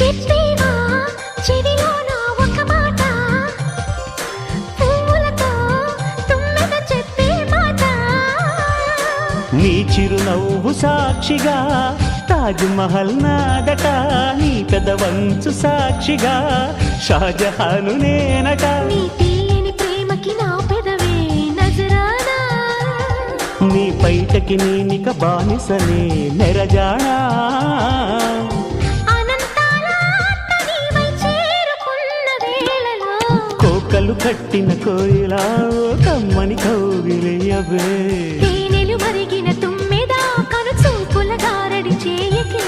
చెప్పేవా చెవిలోన ఒక మాట, పువ్వులతో తుమ్మెద చెప్పే మాట. నీ చిరునవ్వు సాక్షిగా తాజ్ మహల్ నాదట, నీ పెదవంచు సాక్షిగా షాజహాను నేనట. నీ తీయని ప్రేమకి నా పెదవే నజరానా, నీ పైటకి నేనిక బానిసనే నెరజానా. అనంతాల ఆత్మ నీవై చేరుకున్న వేళలో, కోకలు కట్టిన కోయిలా ఓ కమ్మని కౌగిలియవే. తేనెలు మరిగిన తుమ్మెద కను చూపుల గారడి చేయకే.